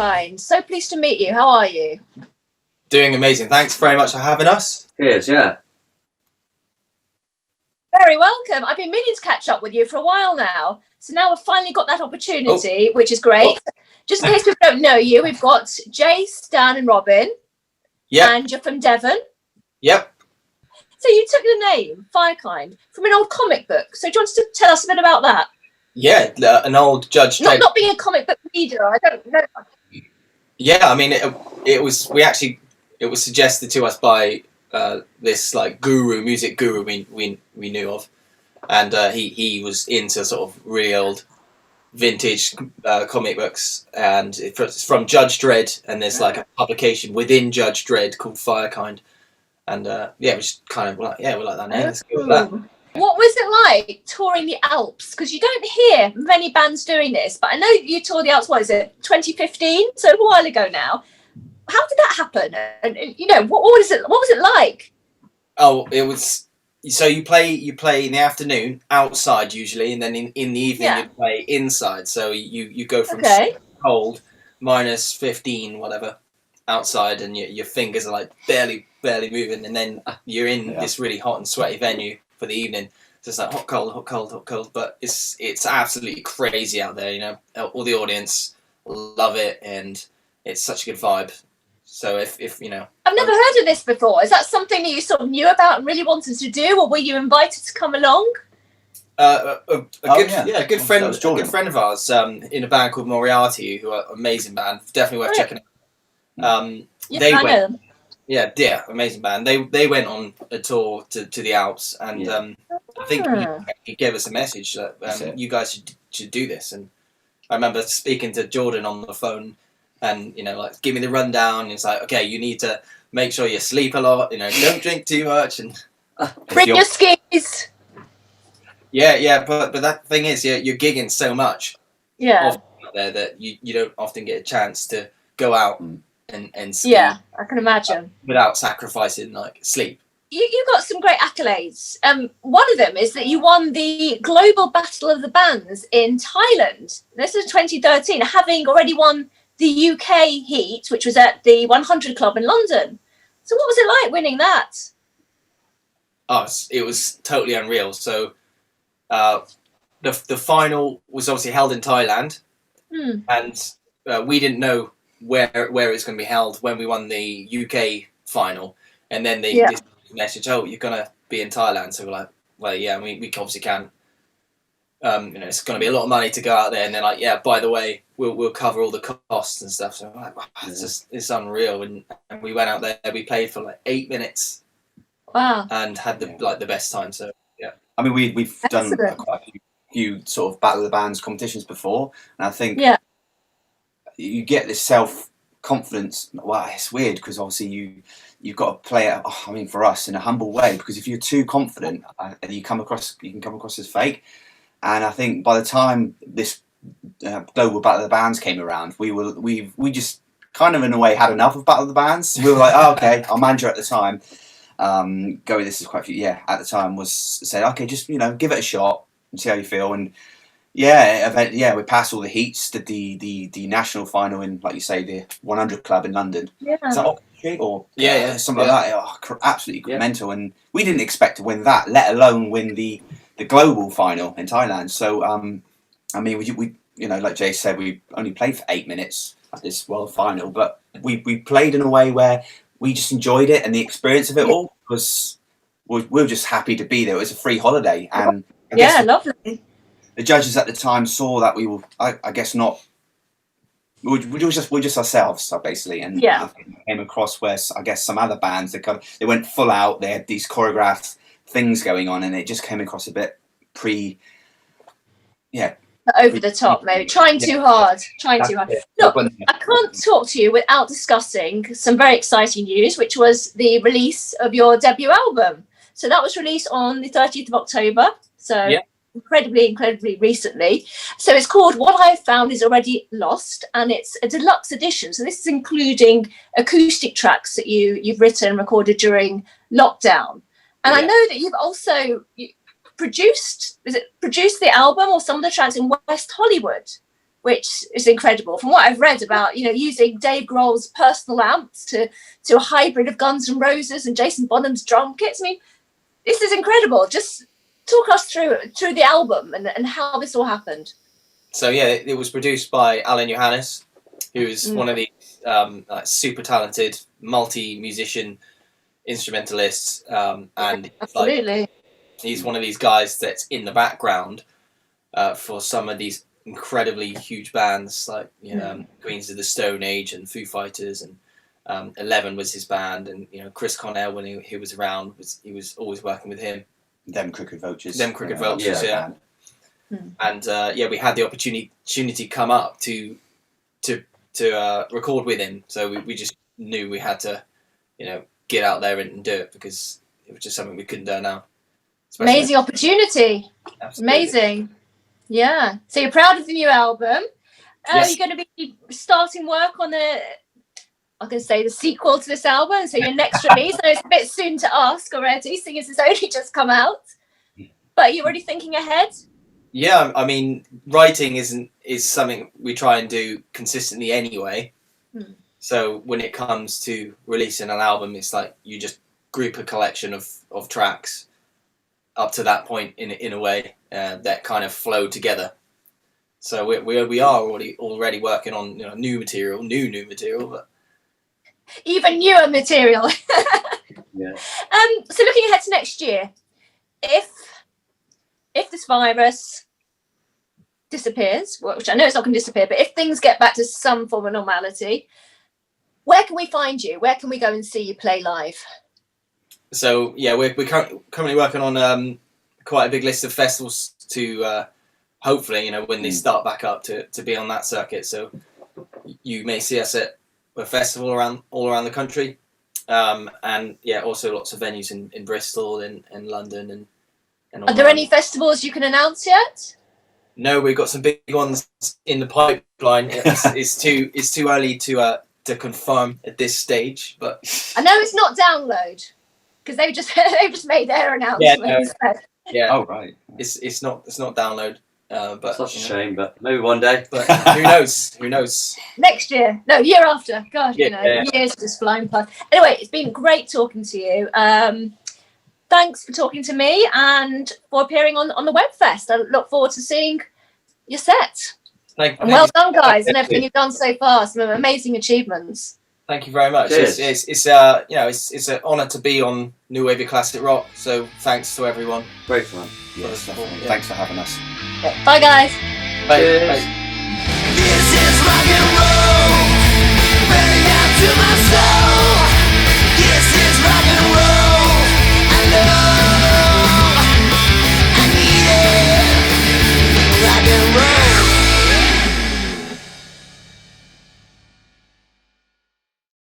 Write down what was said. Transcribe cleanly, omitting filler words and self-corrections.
Firekind. So pleased to meet you. How are you? Doing amazing. Thanks very much for having us. Cheers, yeah. Very welcome. I've been meaning to catch up with you for a while now. So now we've finally got that opportunity, which is great. Just in case people don't know you, we've got Jay, Stan and Robin. Yep. And you're from Devon. Yep. So you took the name Firekind from an old comic book. So do you want to tell us a bit about that? Yeah, an old Judge Dredd. Not being a comic book reader, I don't know. Yeah, I mean, it was suggested to us by this like music guru we knew of, and he was into sort of real old vintage comic books, and it's from Judge Dredd, and there's like a publication within Judge Dredd called Firekind, and yeah, it was kind of like, yeah, we like that name. Let's go with that. What was it like touring the Alps? Because you don't hear many bands doing this, but I know you toured the Alps, what is it, 2015? So a while ago now. How did that happen? And you know, what was it like? Oh, it was, so you play in the afternoon outside usually, and then in the evening you play inside. So you go from cold, -15, whatever, outside, and your fingers are like barely moving, and then you're in this really hot and sweaty venue for the evening. So it's like hot, cold, but it's absolutely crazy out there, you know. All the audience love it, and it's such a good vibe. So if you know, I've never heard of this before. Is that something that you sort of knew about and really wanted to do, or were you invited to come along? A good friend of ours in a band called Moriarty, who are an amazing band, definitely worth checking out. Yeah, amazing band. They went on a tour to the Alps, and I think he gave us a message that you guys should do this. And I remember speaking to Jordan on the phone, and you know, like, give me the rundown. It's like, okay, you need to make sure you sleep a lot, you know, don't drink too much, and bring your skis. Yeah, but that thing is, you're gigging so much out there that you don't often get a chance to go out and ski. Yeah, I can imagine. Without sacrificing like sleep. You got some great accolades. One of them is that you won the Global Battle of the Bands in Thailand. This is 2013, having already won the UK heat, which was at the 100 Club in London. So what was it like winning that? Oh, it was totally unreal. So the final was obviously held in Thailand, and we didn't know where it was going to be held when we won the UK final, and then they message, oh, you're going to be in Thailand. So we're like, well, yeah, we obviously can. You know, it's going to be a lot of money to go out there, and they're like, yeah, by the way, we'll cover all the costs and stuff. So I'm like, wow, it's unreal. And we went out there, we played for like 8 minutes, and had the best time. So yeah, I mean, we've done quite a few sort of Battle of the Bands competitions before, and I think you get this self-confidence. Wow, it's weird because obviously you've got to play it. I mean, for us, in a humble way, because if you're too confident, you can come across as fake. And I think by the time this Global Battle of the Bands came around, we just kind of in a way had enough of Battle of the Bands. We were like, oh, okay, our manager at the time, this is quite a few, at the time said, okay, just, you know, give it a shot and see how you feel. And we passed all the heats, did the national final in, like you say, the 100 Club in London. Yeah. Is that Oxford Street or something like that? Oh, absolutely mental. And we didn't expect to win that, let alone win the global final in Thailand. So I mean, we you know, like Jay said, we only played for 8 minutes at this world final, but we played in a way where we just enjoyed it, and the experience of it all was we were just happy to be there. It was a free holiday, and I guess lovely. The judges at the time saw that we were, I guess, not. We're just ourselves, basically, and I think we came across where I guess some other bands they went full out. They had these choreographed things going on, and it just came across a bit over the top, maybe trying too hard. Look, I can't talk to you without discussing some very exciting news, which was the release of your debut album. So that was released on the 30th of October. So incredibly recently. So it's called What I Have Found Is Already Lost, and it's a deluxe edition. So this is including acoustic tracks that you've written and recorded during lockdown. And I know that you've also produced the album or some of the tracks in West Hollywood. which is incredible. From what I've read about, using Dave Grohl's personal amps to a hybrid of Guns N' Roses and Jason Bonham's drum kits. I mean, this is incredible. Just talk us through the album and how this all happened. So yeah, it was produced by Alan Johannes, who is one of the super talented multi-musician instrumentalists, and absolutely, he's one of these guys that's in the background for some of these incredibly huge bands like Queens of the Stone Age and Foo Fighters, and 11 was his band, and Chris Cornell, when he was around, he was always working with him. Them Crooked Vultures. Yeah. And we had the opportunity come up to record with him, so we just knew we had to get out there and do it, because it was just something we couldn't do now. Amazing opportunity. Absolutely. Amazing. Yeah. So you're proud of the new album. Yes. You're going to be starting work on the sequel to this album, so your next release. I know it's a bit soon to ask already, seeing as it's only just come out. But are you already thinking ahead? Yeah, I mean, writing is something we try and do consistently anyway. So when it comes to releasing an album, it's like you just group a collection of tracks up to that point in a way that kind of flow together. So we are already working on new material, but even newer material. Yeah. So looking ahead to next year, if this virus disappears, which I know it's not going to disappear, but if things get back to some form of normality, where can we find you? Where can we go and see you play live? So yeah, we're currently working on quite a big list of festivals to hopefully, when they start back up, to be on that circuit. So you may see us at a festival all around the country, and yeah, also lots of venues in Bristol and London and are there any festivals you can announce yet? No, we've got some big ones in the pipeline. It's too early to confirm at this stage, but I know it's not Download, because they've just made their announcement. Yeah. Oh right. It's not Download. But such a shame, but maybe one day. But who knows? Who knows? Next year, no, year after. God, Yeah. years just flying past. Anyway, it's been great talking to you. Thanks for talking to me and for appearing on the Webfest. I look forward to seeing your set. Thank well you. done, guys, and everything you've done so far. Some amazing achievements. Thank you very much. Cheers. It's an honour to be on New Wave of Classic Rock. So thanks to everyone. Great fun. Yes, definitely. Yeah. Thanks for having us. Bye, guys. Bye. Cheers. Bye.